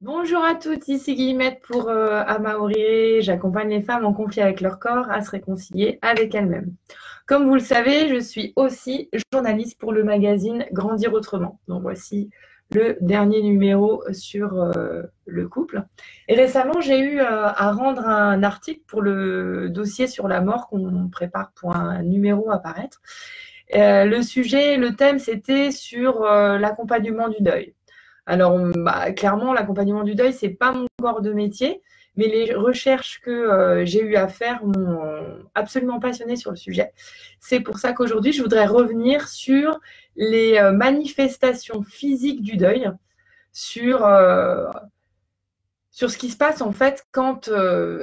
Bonjour à toutes, ici Guillemette pour Amaoré. J'accompagne les femmes en conflit avec leur corps à se réconcilier avec elles-mêmes. Comme vous le savez, je suis aussi journaliste pour le magazine Grandir Autrement. Donc voici le dernier numéro sur le couple. Et récemment, j'ai eu à rendre un article pour le dossier sur la mort qu'on prépare pour un numéro à paraître. Le thème, c'était sur l'accompagnement du deuil. Alors, clairement, l'accompagnement du deuil, c'est pas mon corps de métier, mais les recherches que j'ai eu à faire m'ont absolument passionnée sur le sujet. C'est pour ça qu'aujourd'hui, je voudrais revenir sur les manifestations physiques du deuil, sur ce qui se passe en fait quand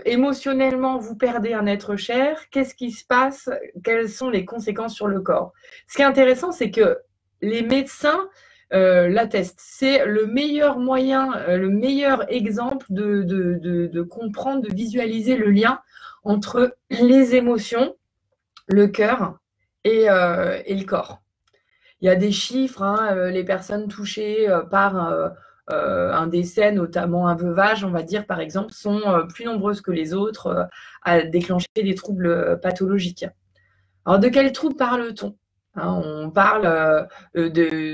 émotionnellement vous perdez un être cher. Qu'est-ce qui se passe? Quelles sont les conséquences sur le corps? Ce qui est intéressant, c'est que les médecins l'attestent. C'est le meilleur moyen, le meilleur exemple de comprendre, de visualiser le lien entre les émotions, le cœur et le corps. Il y a des chiffres, hein, les personnes touchées par un décès, notamment un veuvage, on va dire par exemple, sont plus nombreuses que les autres à déclencher des troubles pathologiques. Alors de quels troubles parle-t-on? On parle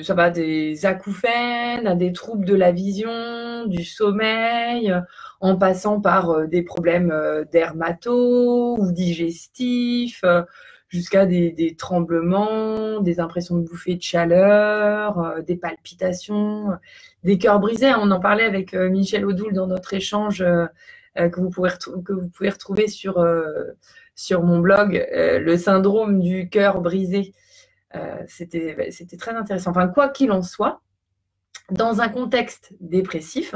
ça va des acouphènes, à des troubles de la vision, du sommeil, en passant par des problèmes dermato ou digestifs, jusqu'à des tremblements, des impressions de bouffées de chaleur, des palpitations, des cœurs brisés. On en parlait avec Michel Odoul dans notre échange que vous pouvez retrouver sur mon blog, le syndrome du cœur brisé. C'était très intéressant. Enfin, quoi qu'il en soit, dans un contexte dépressif,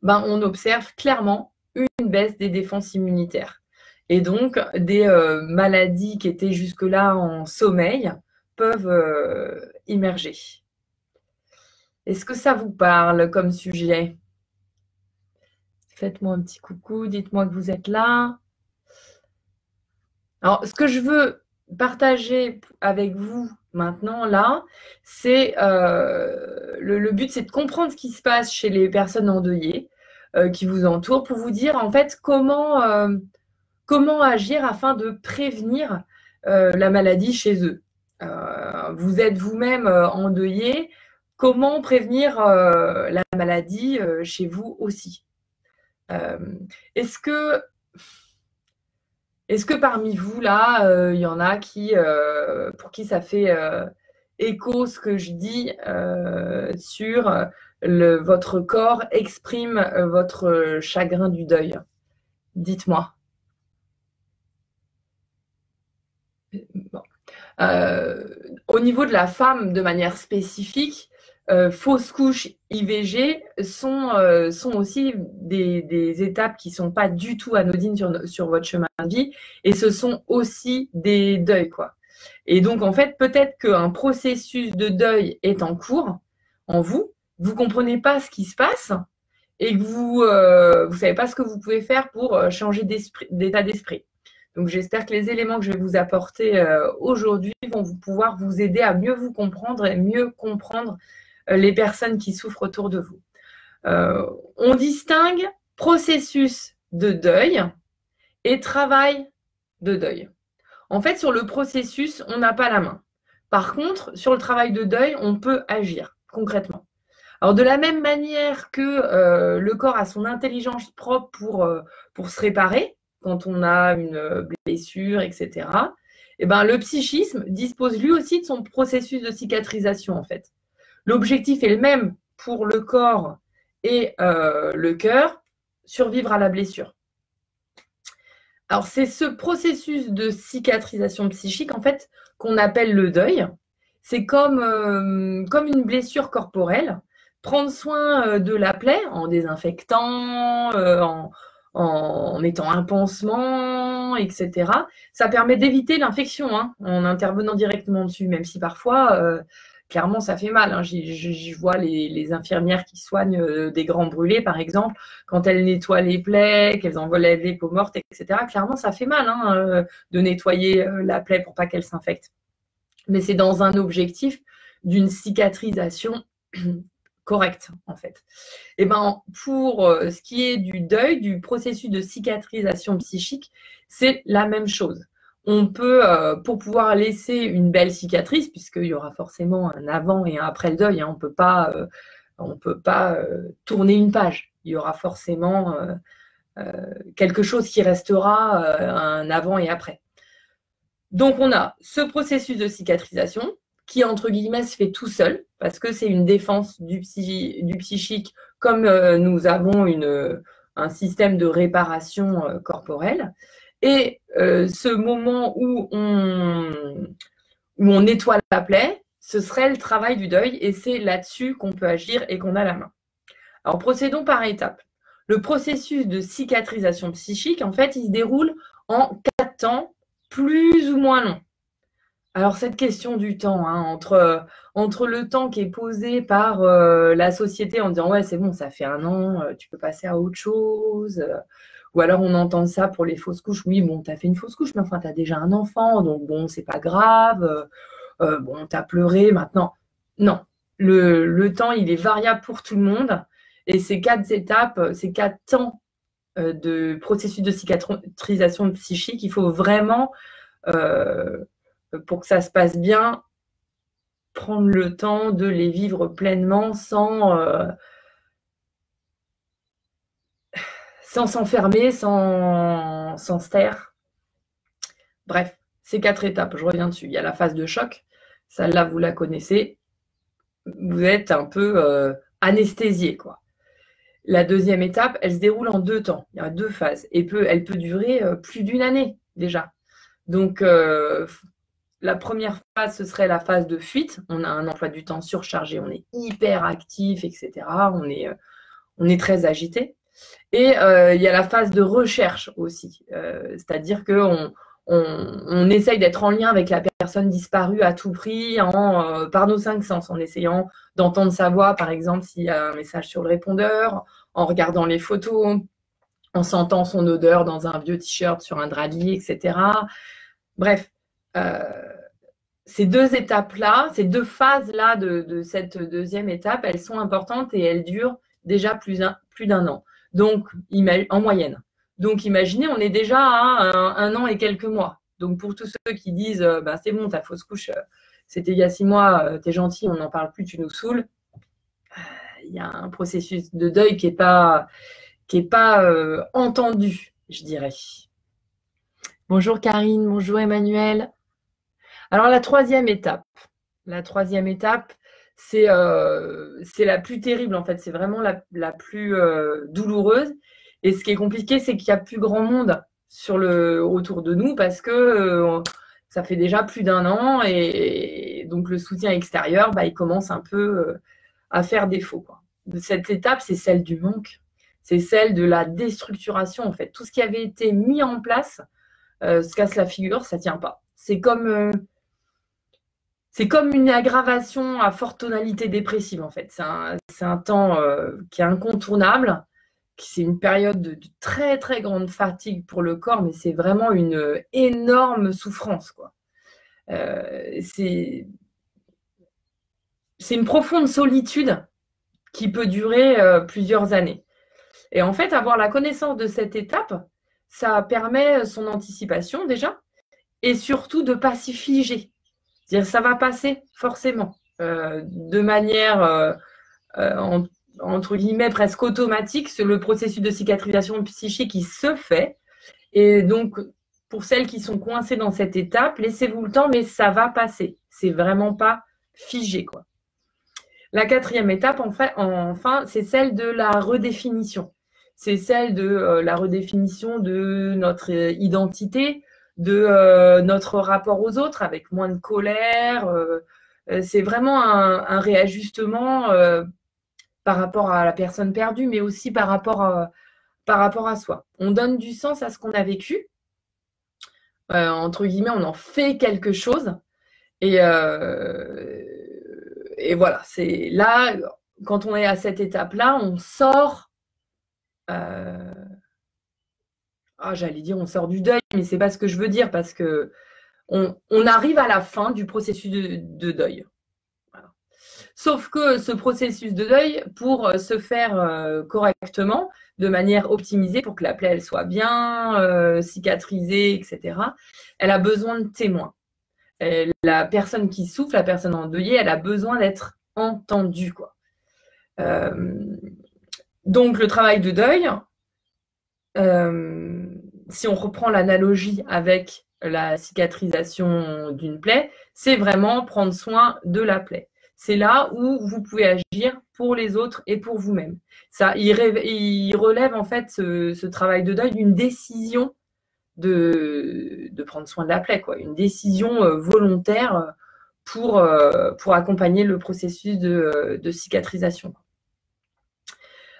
on observe clairement une baisse des défenses immunitaires. Et donc, des maladies qui étaient jusque-là en sommeil peuvent immerger. Est-ce que ça vous parle comme sujet? Faites-moi un petit coucou, dites-moi que vous êtes là. Alors, ce que je veux partager avec vous maintenant, là, c'est le but, c'est de comprendre ce qui se passe chez les personnes endeuillées qui vous entourent pour vous dire, en fait, comment agir afin de prévenir la maladie chez eux. Vous êtes vous-même endeuillé, comment prévenir la maladie chez vous aussi? Est-ce que parmi vous, là, il y en a pour qui ça fait écho ce que je dis sur votre corps exprime votre chagrin du deuil? Dites-moi. Bon. Au niveau de la femme, de manière spécifique, fausses couches, IVG sont aussi des étapes qui ne sont pas du tout anodines sur votre chemin de vie, et ce sont aussi des deuils, quoi. Et donc, en fait, peut-être qu'un processus de deuil est en cours en vous, vous ne comprenez pas ce qui se passe et que vous ne savez pas ce que vous pouvez faire pour changer d'état d'esprit. Donc, j'espère que les éléments que je vais vous apporter aujourd'hui vont pouvoir vous aider à mieux vous comprendre et mieux comprendre les personnes qui souffrent autour de vous. On distingue processus de deuil et travail de deuil. En fait, sur le processus, on n'a pas la main. Par contre, sur le travail de deuil, on peut agir concrètement. Alors, de la même manière que le corps a son intelligence propre pour se réparer, quand on a une blessure, etc., et le psychisme dispose lui aussi de son processus de cicatrisation, en fait. L'objectif est le même pour le corps et le cœur, survivre à la blessure. Alors, c'est ce processus de cicatrisation psychique, en fait, qu'on appelle le deuil. C'est comme une blessure corporelle. Prendre soin de la plaie en désinfectant, en mettant un pansement, etc. Ça permet d'éviter l'infection en intervenant directement dessus, même si parfois, clairement, ça fait mal. Je vois les infirmières qui soignent des grands brûlés, par exemple, quand elles nettoient les plaies, qu'elles enlèvent les peaux mortes, etc. Clairement, ça fait mal de nettoyer la plaie pour pas qu'elle s'infecte. Mais c'est dans un objectif d'une cicatrisation correcte, en fait. Et ben, pour ce qui est du deuil, du processus de cicatrisation psychique, c'est la même chose. On peut, pour pouvoir laisser une belle cicatrice, puisqu'il y aura forcément un avant et un après le deuil, hein, on peut pas tourner une page. Il y aura forcément quelque chose qui restera un avant et après. Donc, on a ce processus de cicatrisation qui, entre guillemets, se fait tout seul, parce que c'est une défense du psychique, comme nous avons un système de réparation corporelle. Et ce moment où on nettoie la plaie, ce serait le travail du deuil, et c'est là-dessus qu'on peut agir et qu'on a la main. Alors, procédons par étapes. Le processus de cicatrisation psychique, en fait, il se déroule en 4 temps, plus ou moins long. Alors, cette question du temps, hein, entre le temps qui est posé par la société en disant « ouais, c'est bon, ça fait 1 an, tu peux passer à autre chose », ou alors on entend ça pour les fausses couches, oui, bon, tu as fait une fausse couche, mais enfin, tu as déjà un enfant, donc bon, c'est pas grave, bon, tu as pleuré, maintenant. Non, le temps, il est variable pour tout le monde, et ces 4 étapes, ces 4 temps de processus de cicatrisation psychique, il faut vraiment, pour que ça se passe bien, prendre le temps de les vivre pleinement sans s'enfermer, sans se taire. Bref, ces 4 étapes, je reviens dessus. Il y a la phase de choc, celle-là, vous la connaissez. Vous êtes un peu anesthésié, quoi. La deuxième étape, elle se déroule en 2 temps. Il y a 2 phases. Et elle peut durer plus d'1 année, déjà. Donc, la première phase, ce serait la phase de fuite. On a un emploi du temps surchargé, on est hyper actif, etc. On est très agité. Et il y a la phase de recherche aussi. C'est-à-dire qu'on essaye d'être en lien avec la personne disparue à tout prix par nos 5 sens, en essayant d'entendre sa voix, par exemple, s'il y a un message sur le répondeur, en regardant les photos, en sentant son odeur dans un vieux t-shirt sur un drap de lit, etc. Bref, ces 2 étapes-là, ces 2 phases-là de cette deuxième étape, elles sont importantes et elles durent déjà plus d'1 an. Donc, en moyenne. Donc, imaginez, on est déjà à 1 an et quelques mois. Donc, pour tous ceux qui disent bah, c'est bon, ta fausse couche, c'était il y a 6 mois, t'es gentil, on n'en parle plus, tu nous saoules. Il y a un processus de deuil qui n'est pas entendu, je dirais. Bonjour Karine, bonjour Emmanuel. Alors, la troisième étape, c'est la plus terrible, en fait. C'est vraiment la plus douloureuse. Et ce qui est compliqué, c'est qu'il n'y a plus grand monde autour de nous parce que ça fait déjà plus d'1 an et donc le soutien extérieur, bah, il commence un peu à faire défaut, quoi. Cette étape, c'est celle du manque. C'est celle de la déstructuration, en fait. Tout ce qui avait été mis en place se casse la figure, ça ne tient pas. C'est comme une aggravation à forte tonalité dépressive, en fait. C'est un temps qui est incontournable. C'est une période de très, très grande fatigue pour le corps, mais c'est vraiment une énorme souffrance, quoi. C'est une profonde solitude qui peut durer plusieurs années. Et en fait, avoir la connaissance de cette étape, ça permet son anticipation déjà, et surtout de ne pas s'y figer. C'est-à-dire ça va passer forcément, de manière entre guillemets presque automatique. Le processus de cicatrisation psychique qui se fait. Et donc, pour celles qui sont coincées dans cette étape, laissez-vous le temps, mais ça va passer. C'est vraiment pas figé, quoi. La 4e étape, enfin, c'est celle de la redéfinition. C'est celle de la redéfinition de notre identité, de notre rapport aux autres, avec moins de colère. C'est vraiment un réajustement par rapport à la personne perdue, mais aussi par rapport à soi. On donne du sens à ce qu'on a vécu. Entre guillemets, on en fait quelque chose. Et voilà, c'est là, quand on est à cette étape-là, on sort. J'allais dire on sort du deuil, mais c'est pas ce que je veux dire, parce que on arrive à la fin du processus de deuil. Voilà. Sauf que ce processus de deuil, pour se faire correctement, de manière optimisée, pour que la plaie elle soit bien cicatrisée, etc., elle a besoin de témoins. Et la personne qui souffre, la personne endeuillée, elle a besoin d'être entendue, quoi. Donc, le travail de deuil, si on reprend l'analogie avec la cicatrisation d'une plaie, c'est vraiment prendre soin de la plaie. C'est là où vous pouvez agir pour les autres et pour vous-même. Ça, il relève en fait ce travail de deuil d'une décision de prendre soin de la plaie, quoi. Une décision volontaire pour accompagner le processus de cicatrisation.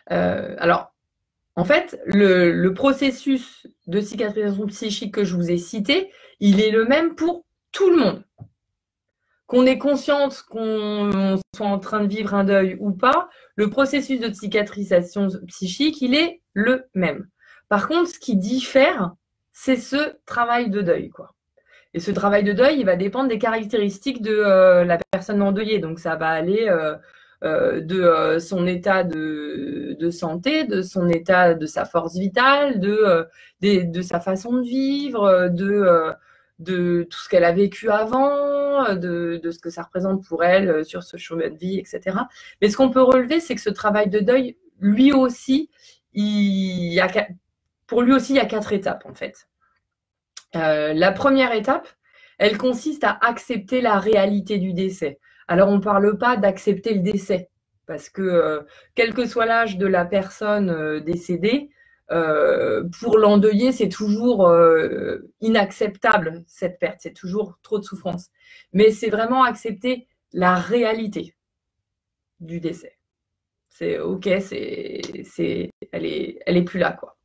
Alors, en fait, le processus de cicatrisation psychique que je vous ai cité, il est le même pour tout le monde. Qu'on ait conscience qu'on soit en train de vivre un deuil ou pas, le processus de cicatrisation psychique, il est le même. Par contre, ce qui diffère, c'est ce travail de deuil, quoi. Et ce travail de deuil, il va dépendre des caractéristiques de la personne endeuillée. Donc, ça va aller de son état de santé, de son état, de sa force vitale, de sa façon de vivre, de tout ce qu'elle a vécu avant, de ce que ça représente pour elle sur ce chemin de vie, etc. Mais ce qu'on peut relever, c'est que ce travail de deuil, lui aussi, pour lui aussi, il y a 4 étapes, en fait. La première étape, elle consiste à accepter la réalité du décès. Alors, on ne parle pas d'accepter le décès, parce que quel que soit l'âge de la personne décédée, pour l'endeuillé, c'est toujours inacceptable, cette perte, c'est toujours trop de souffrance. Mais c'est vraiment accepter la réalité du décès. C'est OK, elle est plus là, quoi.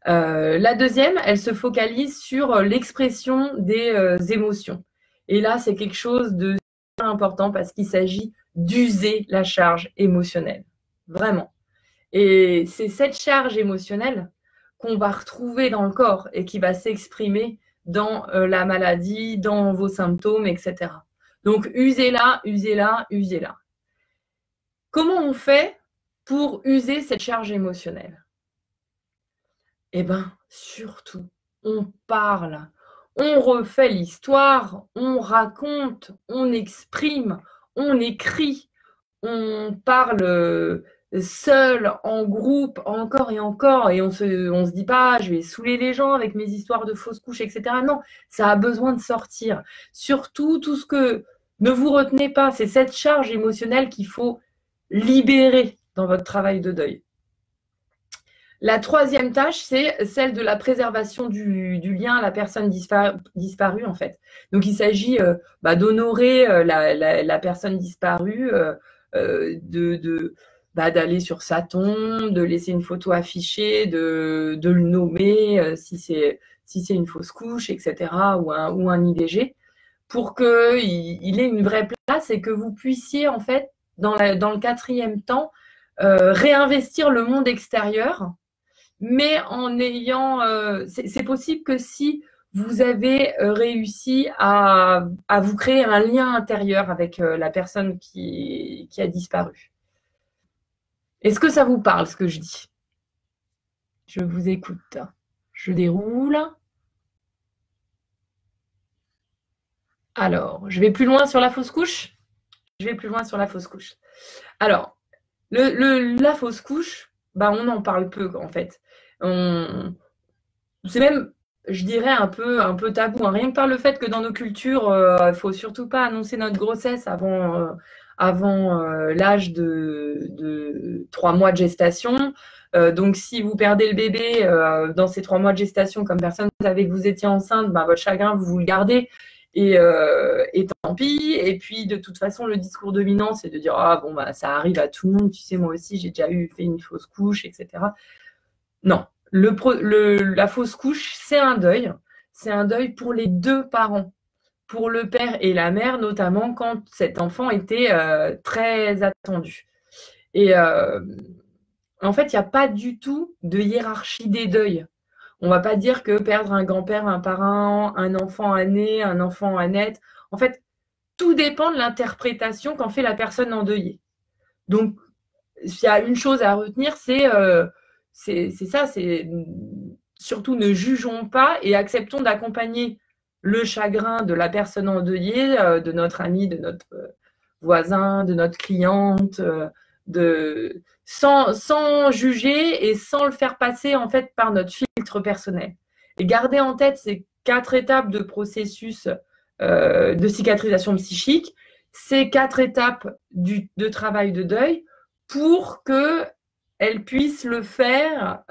La deuxième, elle se focalise sur l'expression des émotions. Et là, c'est quelque chose de super important parce qu'il s'agit d'user la charge émotionnelle. Vraiment. Et c'est cette charge émotionnelle qu'on va retrouver dans le corps et qui va s'exprimer dans la maladie, dans vos symptômes, etc. Donc, usez-la, usez-la, usez-la. Comment on fait pour user cette charge émotionnelle ? Eh bien, surtout, on parle, on refait l'histoire, on raconte, on exprime, on écrit, on parle seul, en groupe, encore et on se dit pas, je vais saouler les gens avec mes histoires de fausses couches, etc. Non, ça a besoin de sortir. Surtout, tout ce que ne vous retenez pas, c'est cette charge émotionnelle qu'il faut libérer dans votre travail de deuil. La troisième tâche, c'est celle de la préservation du lien à la personne disparue, en fait. Donc, il s'agit d'honorer la personne disparue, d'aller sur sa tombe, de laisser une photo affichée, de le nommer si c'est une fausse couche, etc., ou un IVG, pour qu'il ait une vraie place et que vous puissiez, en fait, dans le quatrième temps, réinvestir le monde extérieur, mais en ayant, c'est possible que si vous avez réussi à vous créer un lien intérieur avec la personne qui a disparu. Est-ce que ça vous parle, ce que je dis? Je vous écoute. Je déroule. Alors, je vais plus loin sur la fausse couche? Je vais plus loin sur la fausse couche. Alors, la fausse couche, on en parle peu, en fait. C'est même, je dirais, un peu tabou. Rien que par le fait que dans nos cultures, il ne faut surtout pas annoncer notre grossesse avant l'âge de 3 mois de gestation. Donc, si vous perdez le bébé dans ces 3 mois de gestation, comme personne ne savait que vous étiez enceinte, votre chagrin, vous le gardez. Et tant pis. Et puis, de toute façon, le discours dominant, c'est de dire « Ah, ça arrive à tout le monde. Tu sais, moi aussi, j'ai déjà fait une fausse couche, etc. » Non. La fausse couche, c'est un deuil. C'est un deuil pour les 2 parents. Pour le père et la mère, notamment quand cet enfant était très attendu. Et en fait, il n'y a pas du tout de hiérarchie des deuils. On ne va pas dire que perdre un grand-père, un parent, un enfant à né, un enfant à naître, en fait, tout dépend de l'interprétation qu'en fait la personne endeuillée. Donc, s'il y a une chose à retenir, c'est ça, c'est surtout ne jugeons pas et acceptons d'accompagner le chagrin de la personne endeuillée, de notre ami, de notre voisin, de notre cliente, sans juger et sans le faire passer en fait par notre filtre personnel. Et garder en tête ces 4 étapes de processus de cicatrisation psychique, ces 4 étapes de travail de deuil pour qu'elle puisse le faire,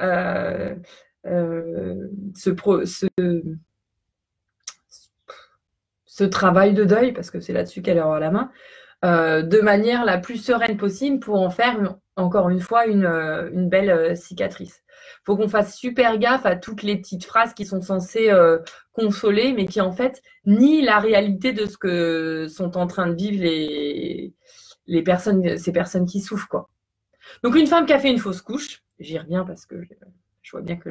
ce travail de deuil, parce que c'est là-dessus qu'elle aura la main, de manière la plus sereine possible pour en faire, encore une fois, une belle cicatrice. Il faut qu'on fasse super gaffe à toutes les petites phrases qui sont censées consoler, mais qui en fait nient la réalité de ce que sont en train de vivre ces personnes qui souffrent, quoi. Donc une femme qui a fait une fausse couche, j'y reviens parce que je vois bien que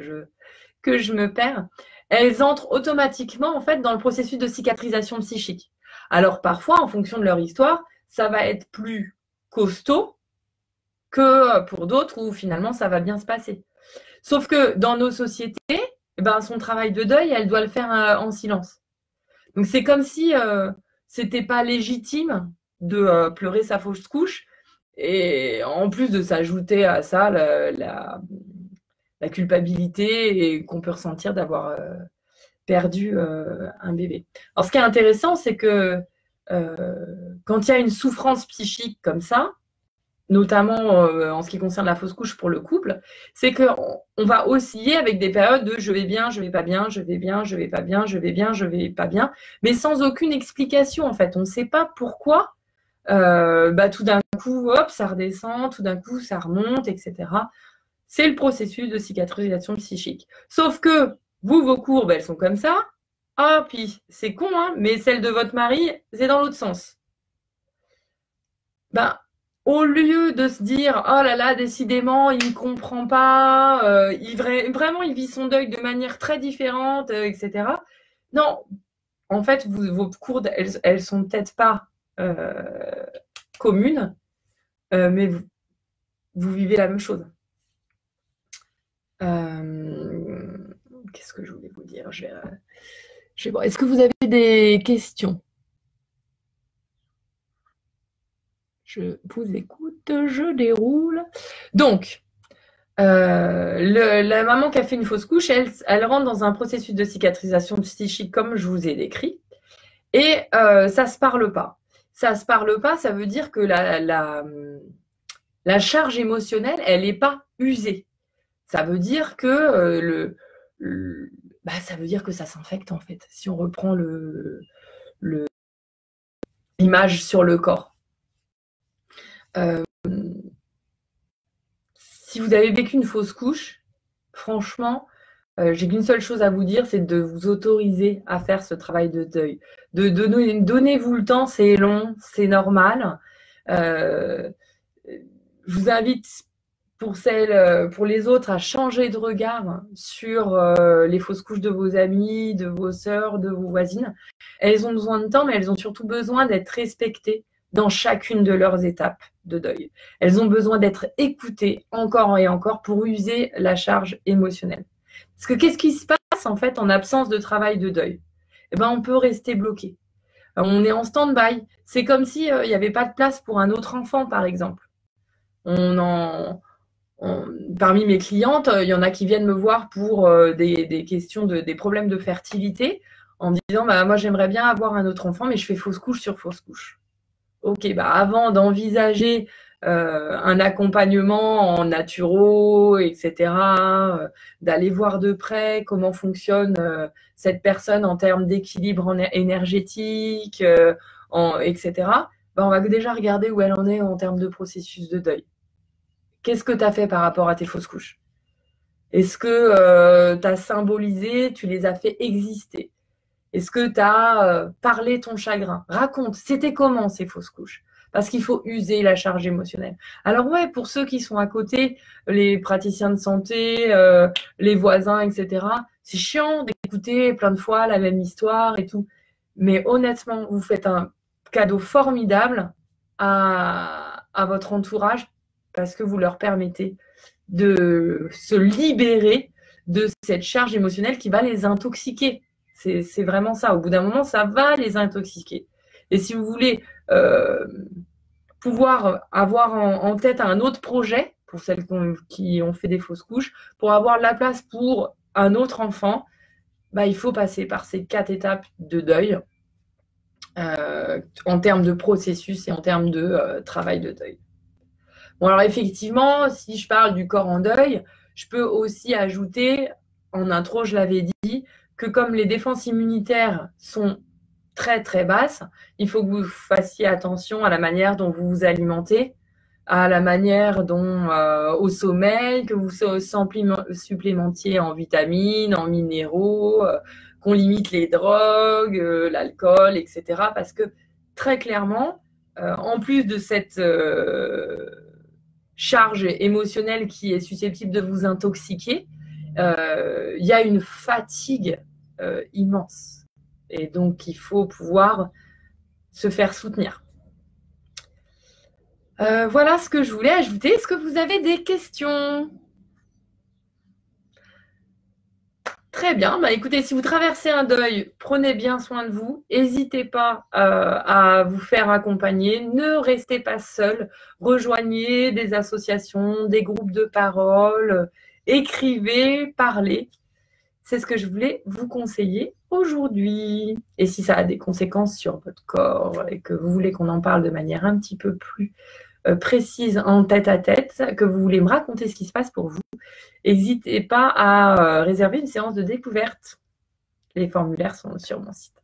je me perds, elles entrent automatiquement en fait dans le processus de cicatrisation psychique. Alors parfois, en fonction de leur histoire, ça va être plus costaud que pour d'autres où finalement ça va bien se passer. Sauf que dans nos sociétés, son travail de deuil, elle doit le faire en silence. Donc c'est comme si c'était pas légitime de pleurer sa fausse couche et en plus de s'ajouter à ça la culpabilité et qu'on peut ressentir d'avoir perdu un bébé. Alors ce qui est intéressant, c'est que quand il y a une souffrance psychique comme ça, notamment en ce qui concerne la fausse couche pour le couple, c'est qu'on va osciller avec des périodes de je vais bien, je vais pas bien, je vais bien, je vais pas bien, je vais bien, je vais pas bien, mais sans aucune explication en fait. On ne sait pas pourquoi tout d'un coup, hop, ça redescend, tout d'un coup, ça remonte, etc. C'est le processus de cicatrisation psychique. Sauf que vous, vos courbes, elles sont comme ça. Ah, puis c'est con, hein, mais celle de votre mari, c'est dans l'autre sens. Au lieu de se dire « Oh là là, décidément, il ne comprend pas, vraiment, il vit son deuil de manière très différente, etc. » Non, en fait, vos courbes, elles sont peut-être pas communes, mais vous vivez la même chose. Qu'est-ce que je voulais vous dire? Est-ce que vous avez des questions? Je vous écoute, je déroule. Donc, la maman qui a fait une fausse couche, elle rentre dans un processus de cicatrisation psychique comme je vous ai décrit. Et ça ne se parle pas. Ça ne se parle pas, ça veut dire que la charge émotionnelle, elle n'est pas usée. Ça veut dire que ça veut dire que ça s'infecte en fait, si on reprend l'image sur le corps. Si vous avez vécu une fausse couche, franchement, j'ai qu'une seule chose à vous dire, c'est de vous autoriser à faire ce travail de deuil. Donnez-vous le temps, c'est long, c'est normal. Je vous invite pour les autres à changer de regard sur les fausses couches de vos amis, de vos sœurs, de vos voisines. Elles ont besoin de temps, mais elles ont surtout besoin d'être respectées dans chacune de leurs étapes de deuil. Elles ont besoin d'être écoutées encore et encore pour user la charge émotionnelle. Parce que qu'est-ce qui se passe en fait en absence de travail de deuil? On peut rester bloqué. On est en stand-by. C'est comme s'il n'y avait pas de place pour un autre enfant, par exemple. Parmi mes clientes, il y en a qui viennent me voir pour des questions des problèmes de fertilité en me disant moi j'aimerais bien avoir un autre enfant, mais je fais fausse couche sur fausse couche. Ok, avant d'envisager un accompagnement en naturo, etc., d'aller voir de près comment fonctionne cette personne en termes d'équilibre énergétique, etc., on va déjà regarder où elle en est en termes de processus de deuil. Qu'est-ce que tu as fait par rapport à tes fausses couches? Est-ce que tu as symbolisé, tu les as fait exister? Est-ce que tu as parlé ton chagrin? Raconte, c'était comment ces fausses couches? Parce qu'il faut user la charge émotionnelle. Alors ouais, pour ceux qui sont à côté, les praticiens de santé, les voisins, etc., c'est chiant d'écouter plein de fois la même histoire et tout. Mais honnêtement, vous faites cadeau formidable à votre entourage parce que vous leur permettez de se libérer de cette charge émotionnelle qui va les intoxiquer. C'est vraiment ça. Au bout d'un moment, ça va les intoxiquer. Et si vous voulez pouvoir avoir en tête un autre projet, pour celles qui ont fait des fausses couches, pour avoir de la place pour un autre enfant, bah, il faut passer par ces 4 étapes de deuil en termes de processus et en termes de travail de deuil. Bon, alors effectivement, si je parle du corps en deuil, je peux aussi ajouter, en intro, je l'avais dit, que comme les défenses immunitaires sont très très basses, il faut que vous fassiez attention à la manière dont vous vous alimentez, à la manière dont au sommeil, que vous supplémentiez en vitamines, en minéraux, qu'on limite les drogues, l'alcool, etc. Parce que très clairement, en plus de cette charge émotionnelle qui est susceptible de vous intoxiquer, il y a une fatigue immense. Et donc, il faut pouvoir se faire soutenir. Voilà ce que je voulais ajouter. Est-ce que vous avez des questions? Très bien. Bah, écoutez, si vous traversez un deuil, prenez bien soin de vous. N'hésitez pas à vous faire accompagner. Ne restez pas seul. Rejoignez des associations, des groupes de parole. Écrivez, parlez. C'est ce que je voulais vous conseiller aujourd'hui. Et si ça a des conséquences sur votre corps et que vous voulez qu'on en parle de manière un petit peu plus précise en tête-à-tête, que vous voulez me raconter ce qui se passe pour vous, n'hésitez pas à réserver une séance de découverte. Les formulaires sont sur mon site.